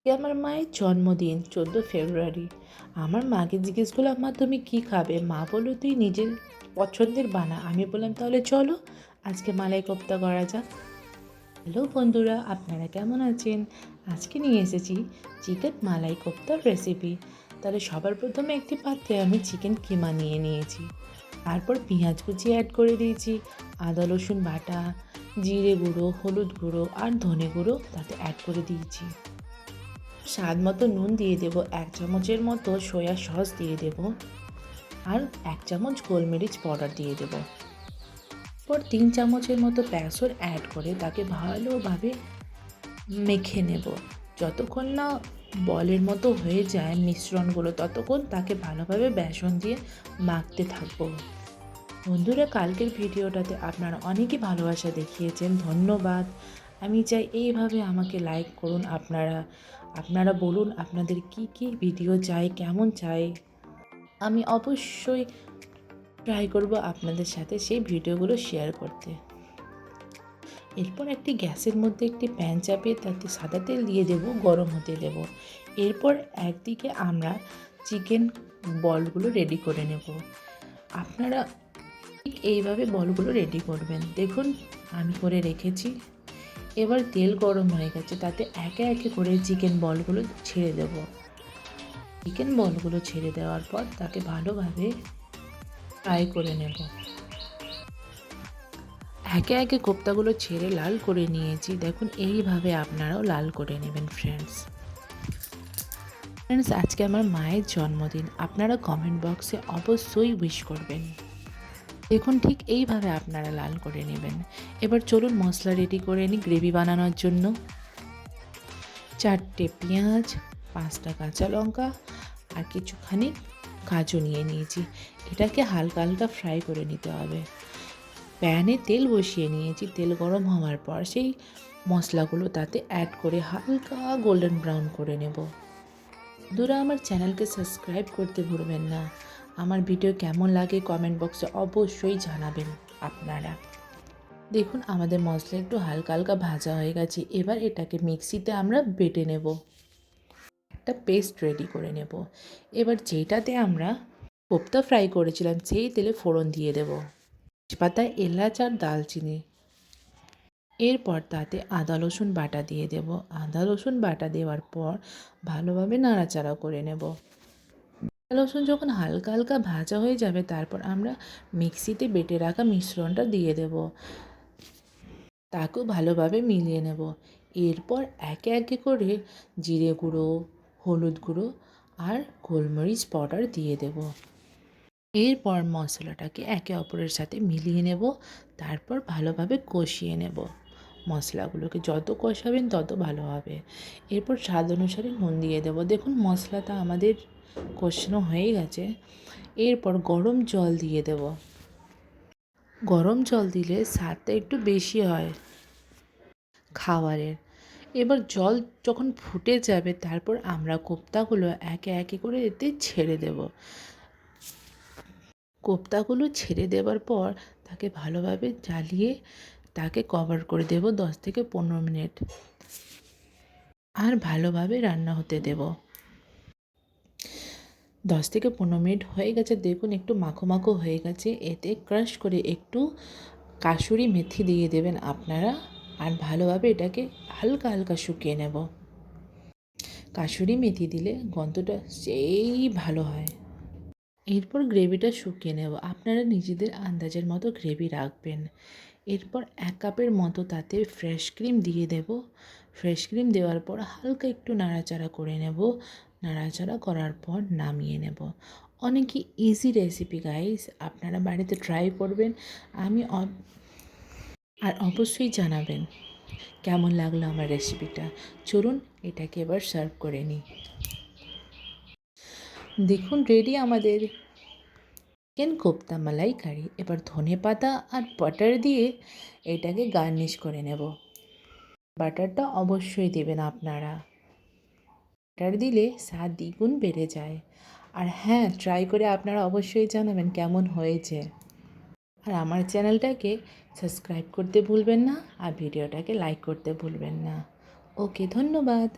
আমার মায়ের জন্মদিন 14 ফেব্রুয়ারি। আমার মাকে জিজ্ঞেস করলাম, মা তুমি কী খাবে? মা বললো তুই নিজের পছন্দের বানা। আমি বললাম তাহলে চলো আজকে মালাই কোপ্তা করা যাক। হ্যালো বন্ধুরা, আপনারা কেমন আছেন? আজকে নিয়ে এসেছি চিকেন মালাই কোপ্তার রেসিপি। তাহলে সবার প্রথমে একটি পাত্রে আমি চিকেন কিমা নিয়ে নিয়েছি। তারপর পেঁয়াজ কুচি অ্যাড করে দিয়েছি, আদা রসুন বাটা, জিরে গুঁড়ো, হলুদ গুঁড়ো আর ধনে গুঁড়ো তাতে অ্যাড করে দিয়েছি। স্বাদ মতো নুন দিয়ে দেবো, 1 চামচের মতো সয়া সস দিয়ে দেবো আর 1 চামচ গোলমরিচ পাউডার দিয়ে দেবো। পর 3 চামচের মতো বেসন অ্যাড করে তাকে ভালোভাবে মেখে নেব। যতক্ষণ না বলের মতো হয়ে যায় মিশ্রণগুলো, ততক্ষণ তাকে ভালোভাবে বেসন দিয়ে মাখতে থাকবো। বন্ধুরা, কালকের ভিডিওটাতে আপনারা অনেকই ভালোবাসা দেখিয়েছেন, ধন্যবাদ। আমি চাই এইভাবে আমাকে লাইক করুন। আপনারা বলুন আপনাদের কি ভিডিও চাই, কেমন চাই। আমি অবশ্যই ট্রাই করব আপনাদের সাথে সেই ভিডিওগুলো শেয়ার করতে। এরপর একটি গ্যাসের মধ্যে একটি প্যান চাপিয়ে তাতে সাদা তেল দিয়ে দেব, গরম হতে দেব। এরপর একদিকে আমরা চিকেন বলগুলো রেডি করে নেব। আপনারা ঠিক এইভাবে বলগুলো রেডি করবেন। দেখুন আমি করে রেখেছি। এবার তেল গরম হয়ে গেছে, তাতে একে একে করে চিকেন বলগুলো ছেড়ে দেব। চিকেন বলগুলো ছেড়ে দেওয়ার পর তাকে ভালোভাবে ফ্রাই করে নেব। একে একে কোপ্তাগুলো ছেড়ে লাল করে নিয়েছি। দেখুন এইভাবে আপনারাও লাল করে নেবেন ফ্রেন্ডস। আজকে আমার মায়ের জন্মদিন, আপনারা কমেন্ট বক্সে অবশ্যই উইশ করবেন। দেখুন ঠিক এইভাবে আপনারা লাল করে নেবেন। এবার চলুন মশলা রেডি করে নিই গ্রেভি বানানোর জন্য। 4টে পেঁয়াজ, 5টা কাঁচা লঙ্কা আর কিছুখানি কাজু নিয়ে নিয়েছি। এটাকে হালকা হালকা ফ্রাই করে নিতে হবে। প্যানে তেল বসিয়ে নিয়েছি। তেল গরম হওয়ার পর সেই মশলাগুলো তাতে অ্যাড করে হালকা গোল্ডেন ব্রাউন করে নেব। বন্ধুরা, আমার চ্যানেলকে সাবস্ক্রাইব করতে ভুলবেন না। আমার ভিডিও কেমন লাগে কমেন্ট বক্সে অবশ্যই জানাবেন আপনারা। দেখুন আমাদের মশলা একটু হালকা হালকা ভাজা হয়ে গেছে। এবার এটাকে মিক্সিতে আমরা বেটে নেব, একটা পেস্ট রেডি করে নেব। এবার যেটাতে আমরা কোপ্তা ফ্রাই করেছিলাম সেই তেলে ফোড়ন দিয়ে দেব, তেজপাতা, এলাচ আর দালচিনি। এরপর তাতে আদা রসুন বাটা দিয়ে দেব। আদা রসুন বাটা দেওয়ার পর ভালোভাবে নাড়াচাড়া করে নেব। আদা রসুন যখন হালকা হালকা ভাজা হয়ে যাবে, তারপর আমরা মিক্সিতে বেটে রাখা মিশ্রণটা দিয়ে দেব, তাকেও ভালোভাবে মিলিয়ে নেব। এরপর একে একে করে জিরে গুঁড়ো, হলুদ গুঁড়ো আর গোলমরিচ পাউডার দিয়ে দেব। এরপর মশলাটাকে একে অপরের সাথে মিলিয়ে নেব, তারপর ভালোভাবে কষিয়ে নেব। মশলাগুলোকে যত কষাবেন তত ভালো হবে। এরপর স্বাদ অনুসারে নুন দিয়ে দেব। দেখুন মশলাটা আমাদের কষানো হয়ে গেছে। এরপর গরম জল দিয়ে দেব। গরম জল দিলে স্বাদটা একটু বেশি হয় খাবারের। এবার জল যখন ফুটে যাবে, তারপর আমরা কোপ্তাগুলো একে একে করে এতে ছেড়ে দেব। কোপ্তাগুলো ছেড়ে দেওয়ার পর তাকে ভালোভাবে জ্বালিয়ে তাকে কভার করে দেব 10 থেকে 15 মিনিট, আর ভালোভাবে রান্না হতে দেব। 10 থেকে 15 মিনিট হয়ে গেছে। দেখুন একটু মাখো মাখো হয়ে গেছে। এতে ক্রাশ করে একটু কাসুরি মেথি দিয়ে দেবেন আপনারা, আর ভালোভাবে এটাকে হালকা হালকা শুকিয়ে নেব। কাসুরি মেথি দিলে গন্ধটা সেই ভালো হয়। এরপর গ্রেভিটা শুকিয়ে নেব। আপনারা নিজেদের আন্দাজের মতো গ্রেভি রাখবেন। এরপর 1 কাপের মতো তাতে ফ্রেশ ক্রিম দিয়ে দেব। ফ্রেশ ক্রিম দেওয়ার পর হালকা একটু নাড়াচাড়া করে নেব। নাড়াচাড়া করার পর নামিয়ে নেব। অনেকই ইজি রেসিপি গাইস, আপনারা বাড়িতে ট্রাই করবেন। আর অবশ্যই জানাবেন কেমন লাগলো আমার রেসিপিটা। চলুন এটাকে এবার সার্ভ করে নিই। দেখুন রেডি আমাদের চিকেন কোপ্তা মালাইকারি। এবার ধনেপাতা আর বাটার দিয়ে এটাকে গার্নিশ করে নেব। বাটারটা অবশ্যই দেবেন আপনারা, বাটার দিলে স্বাদ দ্বিগুণ বেড়ে যায়। আর হ্যাঁ, ট্রাই করে আপনারা অবশ্যই জানাবেন কেমন হয়েছে। আর আমার চ্যানেলটাকে সাবস্ক্রাইব করতে ভুলবেন না, আর ভিডিওটাকে লাইক করতে ভুলবেন না। ওকে, ধন্যবাদ।